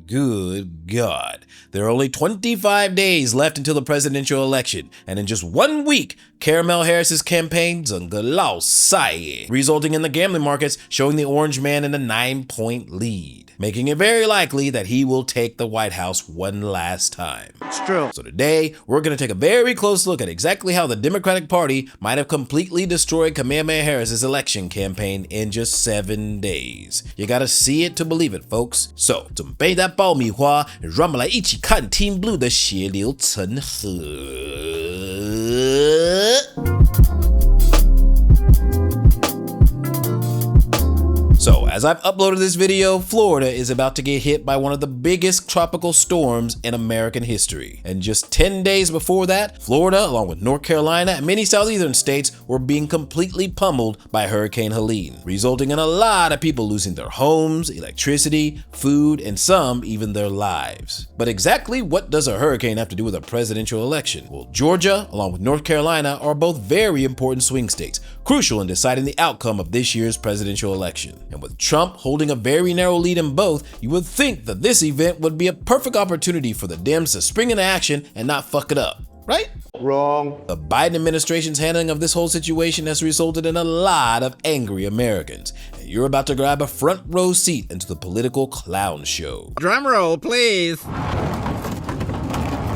Good God. There are only 25 days left until the presidential election, and in just 1 week, Kamalaharris' campaign 整个落赛耶, resulting in the gambling markets showing the orange man in a 9-point lead, making it very likely that he will take the White House one last time. It's true. So today, we're going to take a very close look at exactly how the Democratic Party might have completely destroyed Kamalaharris' election campaign in just 7 days. You gotta see it to believe it, folks. So, 准备的爆米花，让我们来一起看 Team Blue 的血流成河。So, as I've uploaded this video, Florida is about to get hit by one of the biggest tropical storms in American history. And just 10 days before that, Florida, along with North Carolina and many southeastern states, were being completely pummeled by Hurricane Helene, resulting in a lot of people losing their homes, electricity, food, and some even their lives. But exactly what does a hurricane have to do with a presidential election? Well, Georgia, along with North Carolina, are both very important swing states, crucial in deciding the outcome of this year's presidential election. And with Trump holding a very narrow lead in both, you would think that this event would be a perfect opportunity for the Dems to spring into action and not fuck it up, right? Wrong. The Biden administration's handling of this whole situation has resulted in a lot of angry Americans, and you're about to grab a front row seat into the political clown show. Drum roll, please.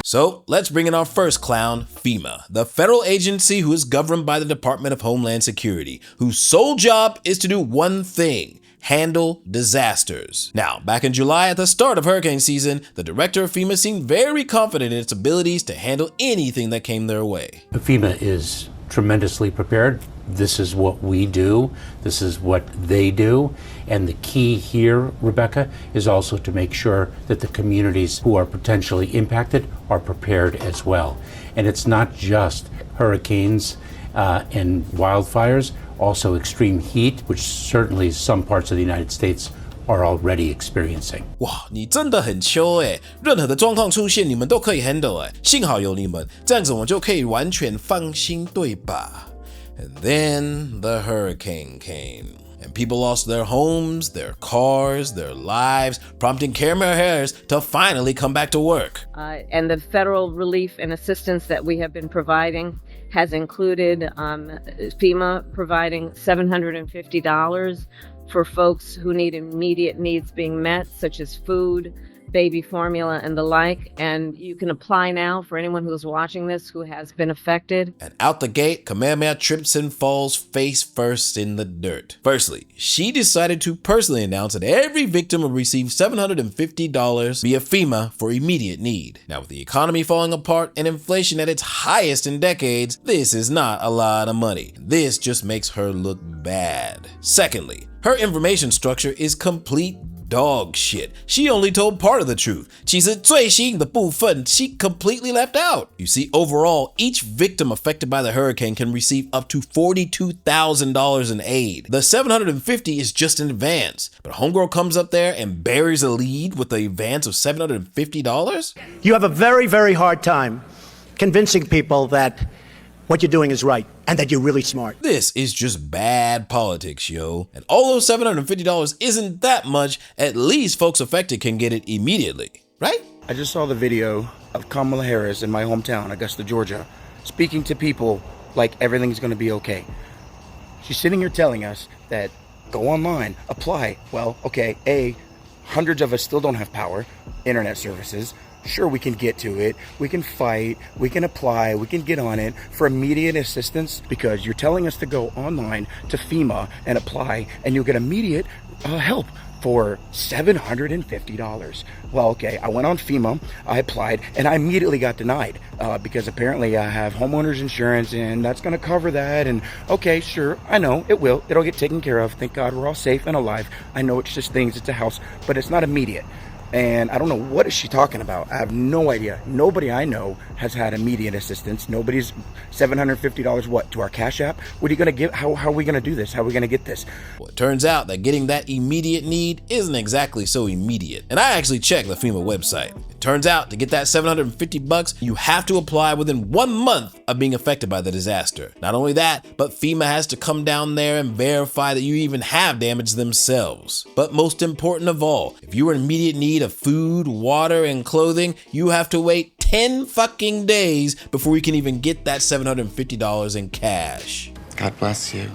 So let's bring in our first clown, FEMA, the federal agency who is governed by the Department of Homeland Security, whose sole job is to do one thing: handle disasters. Now, back in July at the start of hurricane season, the director of FEMA seemed very confident in its abilities to handle anything that came their way. FEMA is tremendously prepared. This is what we do. This is what they do. And the key here, Rebecca, is also to make sure that the communities who are potentially impacted are prepared as well. And it's not just hurricanes and wildfires, also extreme heat, which certainly some parts of the United States are already experiencing. 哇，你真的很秋欸，任何的状况出现，你们都可以 handle 欸，幸好有你们，这样子我们就可以完全放心，对吧？ And then the hurricane came, and people lost their homes, their cars, their lives, prompting Kamalaharris to finally come back to work. And the federal relief and assistance that we have been providing has included FEMA providing $750 for folks who need immediate needs being met, such as food, baby formula, and the like. And you can apply now for anyone who's watching this who has been affected. And out the gate, Kamehameha trips and falls face first in the dirt. Firstly, she decided to personally announce that every victim will receive $750 via FEMA for immediate need. Now, with the economy falling apart and inflation at its highest in decades, this is not a lot of money. This just makes her look bad. Secondly, her information structure is complete dog shit. She only told part of the truth. 其实最吸引的部分 she completely left out. You see, overall, each victim affected by the hurricane can receive up to $42,000 in aid. The $750 is just an advance, but homegirl comes up there and buries a lead with the advance of $750? You have a very, very hard time convincing people that what you're doing is right and that you're really smart. This is just bad politics, yo. And although $750 isn't that much, at least folks affected can get it immediately, right? I just saw the video of Kamala Harris in my hometown, Augusta, Georgia, speaking to people like everything's going to be okay. She's sitting here telling us that go online, apply. Well, okay, hundreds of us still don't have power, internet services. Sure, we can get to it, we can fight, we can apply, we can get on it for immediate assistance, because you're telling us to go online to FEMA and apply and you'll get immediate help for $750. Well, okay, I went on FEMA, I applied, and I immediately got denied because apparently I have homeowners insurance and that's gonna cover that. And okay, sure, I know, it'll get taken care of. Thank God we're all safe and alive. I know it's just things, it's a house, but it's not immediate. And I don't know, what is she talking about? I have no idea. Nobody I know has had immediate assistance. Nobody's $750, what, to our Cash App? What are you gonna get? How are we gonna do this? How are we gonna get this? Well, it turns out that getting that immediate need isn't exactly so immediate. And I actually checked the FEMA website. It turns out to get that $750, you have to apply within 1 month of being affected by the disaster. Not only that, but FEMA has to come down there and verify that you even have damage themselves. But most important of all, if you are in immediate need of food, water, and clothing, you have to wait 10 fucking days before you can even get that $750 in cash. God bless you,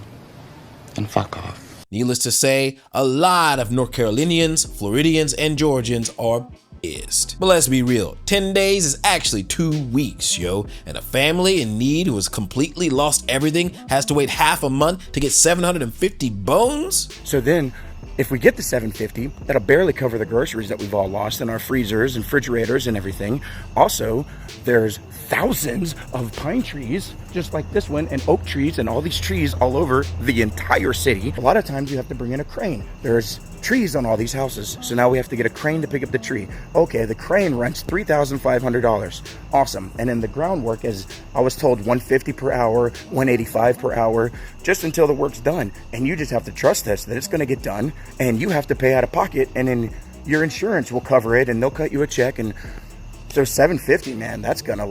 and fuck off. Needless to say, a lot of North Carolinians, Floridians, and Georgians are pissed. But let's be real, 10 days is actually 2 weeks, yo. And a family in need who has completely lost everything has to wait half a month to get 750 bones? So then, if we get the $750, that'll barely cover the groceries that we've all lost in our freezers and refrigerators and everything. Also, there's thousands of pine trees, just like this one, and oak trees, and all these trees all over the entire city. A lot of times you have to bring in a crane. There's trees on all these houses, so now we have to get a crane to pick up the tree. Okay, the crane rents $3,500. Awesome. And then the groundwork is, I was told, $150 per hour, $185 per hour, just until the work's done. And you just have to trust this, that it's going to get done, and you have to pay out of pocket, and then your insurance will cover it, and they'll cut you a check. And so $750, man, that's gonna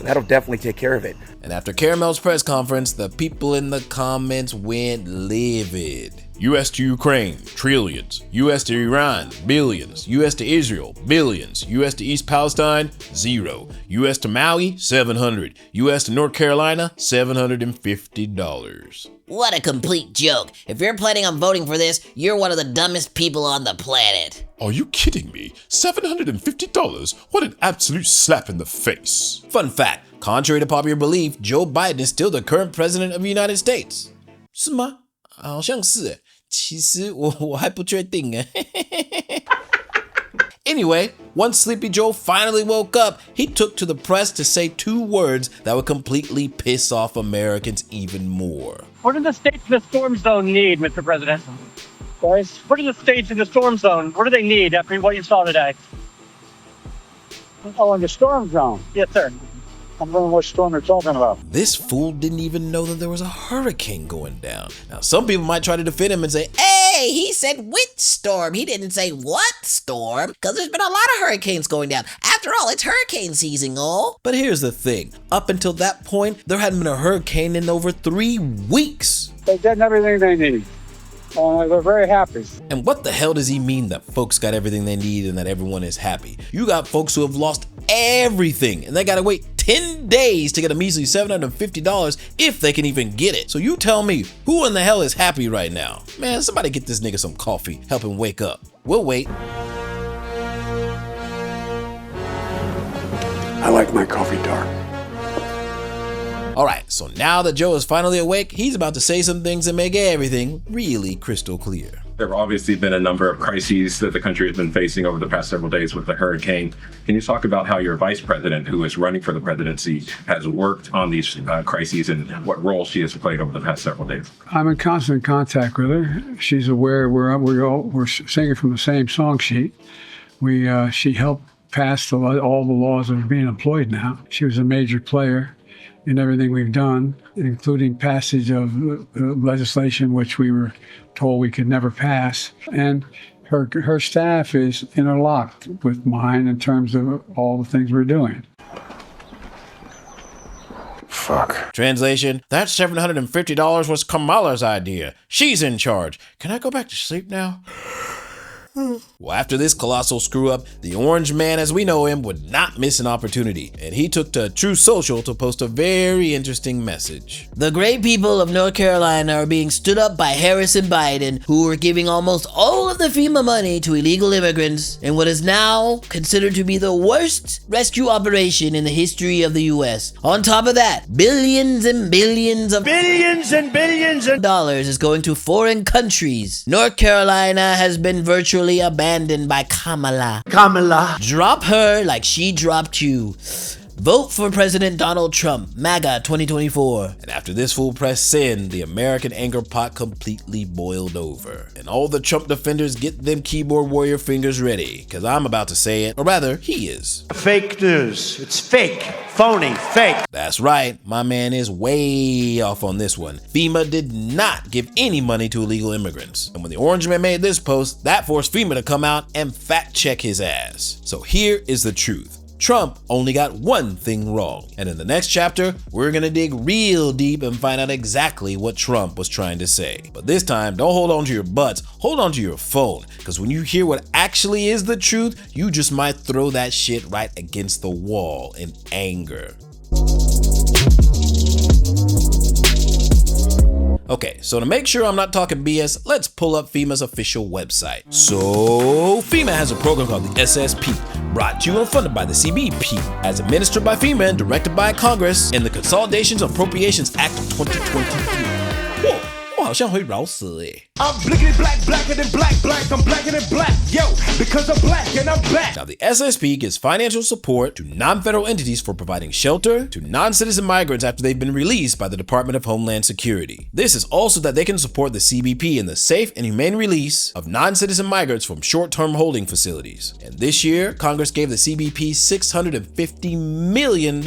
that'll definitely take care of it. And after Caramel's press conference, the people in the comments went livid. US to Ukraine, trillions. US to Iran, billions. US to Israel, billions. US to East Palestine, 0. US to Maui, 700. US to North Carolina, $750. What a complete joke. If you're planning on voting for this, you're one of the dumbest people on the planet. Are you kidding me? $750? What an absolute slap in the face. Fun fact, contrary to popular belief, Joe Biden is still the current president of the United States. 是吗？好像是耶，其实我还不确定耶。Anyway, once Sleepy Joe finally woke up, he took to the press to say 2 words that would completely piss off Americans even more. What do the states in the storm zone need, Mr. President? Guys, what do the states in the storm zone, what do they need after what you saw today? Oh, in the storm zone? Yes, sir. I don't know what storm you're talking about. This fool didn't even know that there was a hurricane going down. Now, some people might try to defend him and say, Hey, he said which storm. He didn't say what storm, because there's been a lot of hurricanes going down. After all, it's hurricane season, oh. But here's the thing. Up until that point, there hadn't been a hurricane in over 3 weeks. They did everything they need. We're very happy. And what the hell does he mean that folks got everything they need and that everyone is happy? You got folks who have lost everything and they gotta wait 10 days to get a measly $750 if they can even get it. So you tell me, who in the hell is happy right now? Man, somebody get this nigga some coffee, help him wake up. We'll wait. I like my coffee dark. Alright, so now that Joe is finally awake, he's about to say some things that make everything really crystal clear. There have obviously been a number of crises that the country has been facing over the past several days with the hurricane. Can you talk about how your vice president, who is running for the presidency, has worked on these crises and what role she has played over the past several days? I'm in constant contact with her. She's aware we're singing from the same song sheet. She helped pass all the laws that are being employed now. She was a major player in everything we've done, including passage of legislation which we were told we could never pass. And her staff is interlocked with mine in terms of all the things we're doing. Fuck. Translation, that $750 was Kamala's idea. She's in charge. Can I go back to sleep now? Well, after this colossal screw up, the orange man as we know him would not miss an opportunity, and he took to Truth Social to post a very interesting message. The great people of North Carolina are being stood up by Harris and Biden, who are giving almost all of the FEMA money to illegal immigrants in what is now considered to be the worst rescue operation in the history of the U.S. On top of that, billions and billions of dollars is going to foreign countries. North Carolina has been virtually abandoned by Kamala. Kamala. Drop her like she dropped you. Vote for President Donald Trump, MAGA 2024. And after this full press send, the American anger pot completely boiled over. And all the Trump defenders get them keyboard warrior fingers ready, cause I'm about to say it, or rather, he is. Fake news. It's fake, phony, fake. That's right, my man is way off on this one. FEMA did not give any money to illegal immigrants. And when the Orange Man made this post, that forced FEMA to come out and fact check his ass. So here is the truth. Trump only got one thing wrong. And in the next chapter, we're gonna dig real deep and find out exactly what Trump was trying to say. But this time, don't hold on to your butts, hold on to your phone. Because when you hear what actually is the truth, you just might throw that shit right against the wall in anger. Okay, so to make sure I'm not talking BS, let's pull up FEMA's official website. So, FEMA has a program called the SSP, brought to you and funded by the CBP, as administered by FEMA and directed by Congress in the Consolidations Appropriations Act of 2023. Whoa, 我好像会饶舌耶。I'm blickety black, blacker than black, black, I'm blacker than black, yo, because I'm black and I'm back. Now, the SSP gives financial support to non-federal entities for providing shelter to non-citizen migrants after they've been released by the Department of Homeland Security. This is also that they can support the CBP in the safe and humane release of non-citizen migrants from short-term holding facilities. And this year, Congress gave the CBP $650 million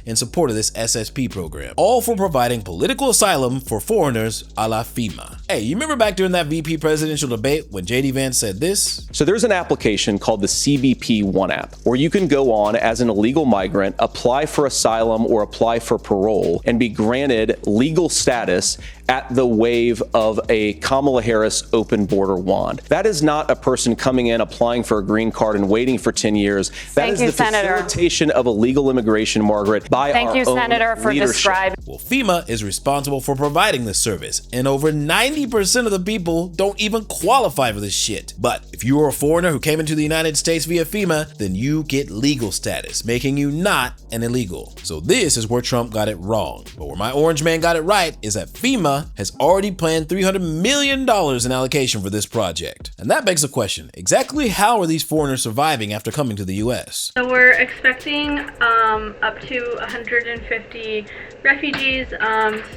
in support of this SSP program, all for providing political asylum for foreigners a la FEMA. Hey, you remember back during that VP presidential debate when JD Vance said this? So there's an application called the CBP One app, where you can go on as an illegal migrant, apply for asylum or apply for parole, and be granted legal status at the wave of a Kamala Harris open border wand. That is not a person coming in, applying for a green card and waiting for 10 years. That is the facilitation of illegal immigration, Margaret, by our own leadership. Thank you, Senator, for describing. Well, FEMA is responsible for providing this service, and over 90% of the people don't even qualify for this shit. But if you are a foreigner who came into the United States via FEMA, then you get legal status, making you not an illegal. So this is where Trump got it wrong. But where my orange man got it right is that FEMA has already planned $300 million in allocation for this project. And that begs the question, exactly how are these foreigners surviving after coming to the US? So we're expecting up to 150 refugees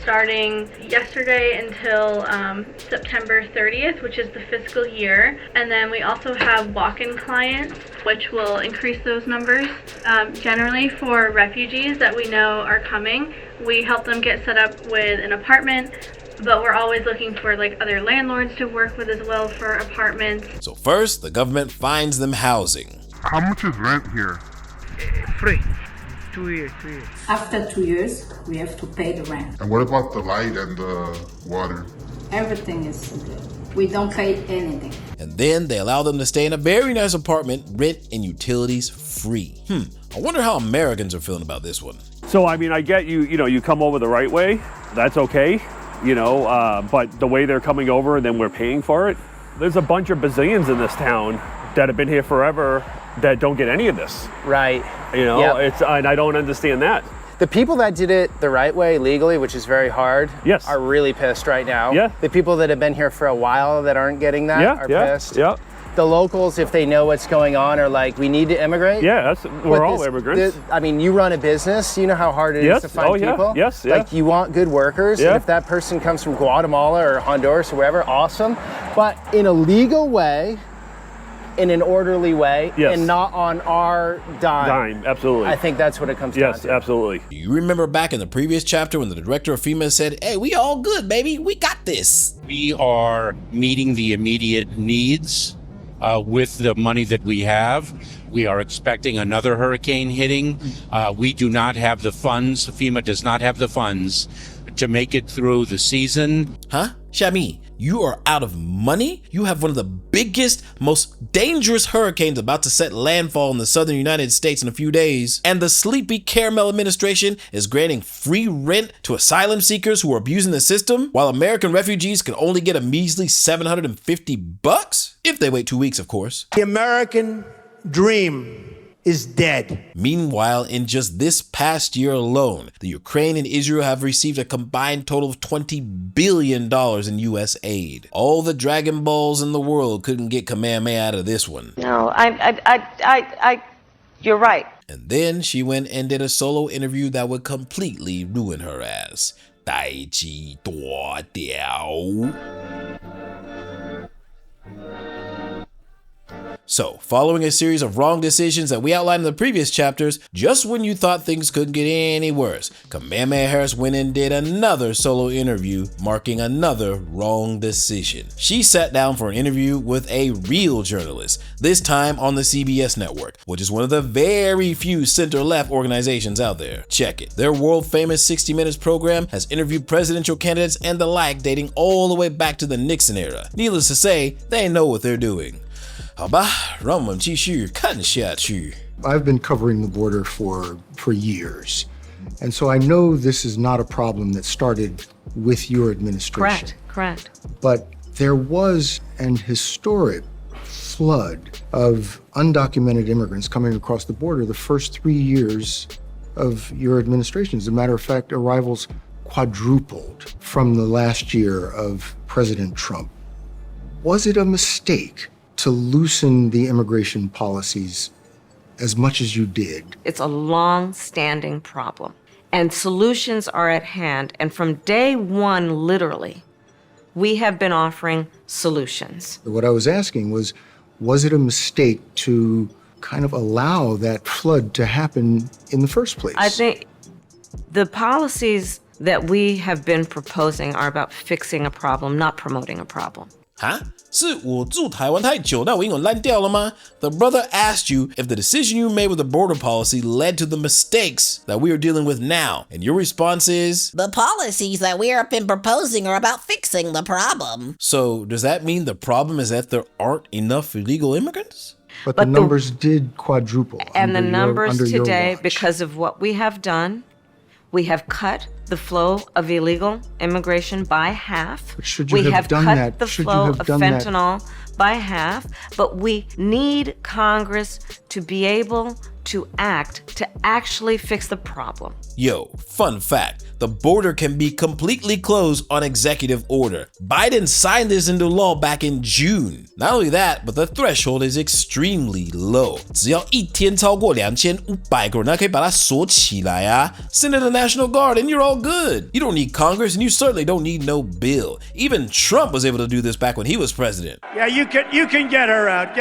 starting yesterday until September 30th, which is the fiscal year. And then we also have walk-in clients, which will increase those numbers. Generally for refugees that we know are coming, we help them get set up with an apartment, but we're always looking for like other landlords to work with as well for apartments. So first, the government finds them housing. How much is rent here? Free. 2 years. After 2 years, we have to pay the rent. And what about the light and the water? Everything is good. We don't pay anything. And then they allow them to stay in a very nice apartment, rent and utilities free. I wonder how Americans are feeling about this one. So, I mean, I get you come over the right way. That's okay. But the way they're coming over and then we're paying for it, there's a bunch of bazillions in this town that have been here forever that don't get any of this. Right. And I don't understand that. The people that did it the right way legally, which is very hard, are really pissed right now. Yeah. The people that have been here for a while that aren't getting that are pissed. Yeah. The locals, if they know what's going on, are like, we need to immigrate. Yeah, we're all immigrants. I mean, you run a business, you know how hard it is to find people. Yes. Like, you want good workers, and if that person comes from Guatemala or Honduras or wherever, awesome. But in a legal way, in an orderly way, and not on our dime. Absolutely. I think that's what it comes down to. Yes, absolutely. You remember back in the previous chapter when the director of FEMA said, hey, we all good, baby, we got this. We are meeting the immediate needs with the money that we have. We are expecting another hurricane hitting. We do not have the funds. FEMA does not have the funds to make it through the season. Huh? Shami, you are out of money? You have one of the biggest, most dangerous hurricanes about to set landfall in the southern United States in a few days, and the sleepy caramel administration is granting free rent to asylum seekers who are abusing the system, while American refugees can only get a measly $750? If they wait 2 weeks, of course. The American dream is dead. Meanwhile, in just this past year alone, the Ukraine and Israel have received a combined total of $20 billion in U.S. aid. All the Dragon Balls in the world couldn't get Kamehameha out of this one. No, you're right. And then she went and did a solo interview that would completely ruin her ass. 代志大条. So, following a series of wrong decisions that we outlined in the previous chapters, just when you thought things couldn't get any worse, Kamalaharris Harris went and did another solo interview, marking another wrong decision. She sat down for an interview with a real journalist, this time on the CBS network, which is one of the very few center-left organizations out there. Check it. Their world-famous 60 Minutes program has interviewed presidential candidates and the like dating all the way back to the Nixon era. Needless to say, they know what they're doing. 好吧，让我们继续看下去。 I've been covering the border for years, and so I know this is not a problem that started with your administration. Correct. But there was an historic flood of undocumented immigrants coming across the border the first 3 years of your administration. As a matter of fact, arrivals quadrupled from the last year of President Trump. Was it a mistake to loosen the immigration policies as much as you did? It's a long-standing problem, and solutions are at hand. And from day one, literally, we have been offering solutions. What I was asking was it a mistake to kind of allow that flood to happen in the first place? I think the policies that we have been proposing are about fixing a problem, not promoting a problem. 哈？是我住台湾太久，那我英文烂掉了吗？ The brother asked you if the decision you made with the border policy led to the mistakes that we are dealing with now. And your response is? The policies that we have been proposing are about fixing the problem. So does that mean the problem is that there aren't enough illegal immigrants? But the numbers did quadruple. And the numbers today, because of what we have done, we have cut the flow of illegal immigration by half. We have cut the flow of fentanyl by half, but we need Congress to be able to act to actually fix the problem. Yo, fun fact, the border can be completely closed on executive order. Biden signed this into law back in June. Not only that, but the threshold is extremely low. 只要一天超过2500个人，那可以把它锁起来啊。Send in the National Guard and you're all good. You don't need Congress and you certainly don't need no bill. Even Trump was able to do this back when he was president. Yeah, you can get her out,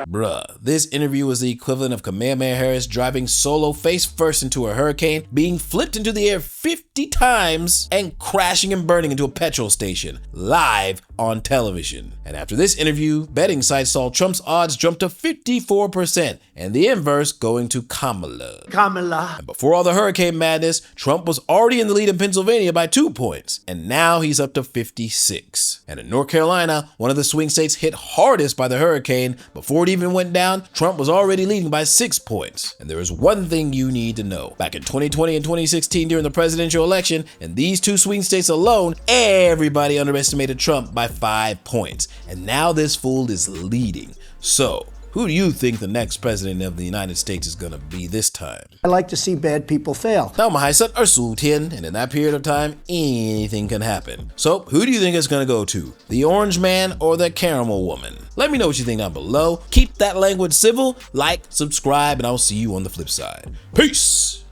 Bruh, this interview was the equivalent of Kamalaharris Harris driving solo face first into a hurricane, being flipped into the air 50 times, and crashing and burning into a petrol station, live on television. And after this interview, betting sites saw Trump's odds jump to 54%, and the inverse going to Kamala. And before all the hurricane madness, Trump was already in the lead in Pennsylvania by 2 points, and now he's up to 56. And in North Carolina, one of the swing states hit hardest by the hurricane, before it even went down, Trump was already leading by 6 points. And there is one thing you need to know. Back in 2020 and 2016 during the presidential election, in these two swing states alone, everybody underestimated Trump by 5 points. And now this fool is leading. So, who do you think the next president of the United States is gonna be this time? I like to see bad people fail. 那我们还剩25天, and in that period of time, anything can happen. So, who do you think it's gonna go to? The orange man or the caramel woman? Let me know what you think down below. Keep that language civil, like, subscribe, and I'll see you on the flip side. Peace!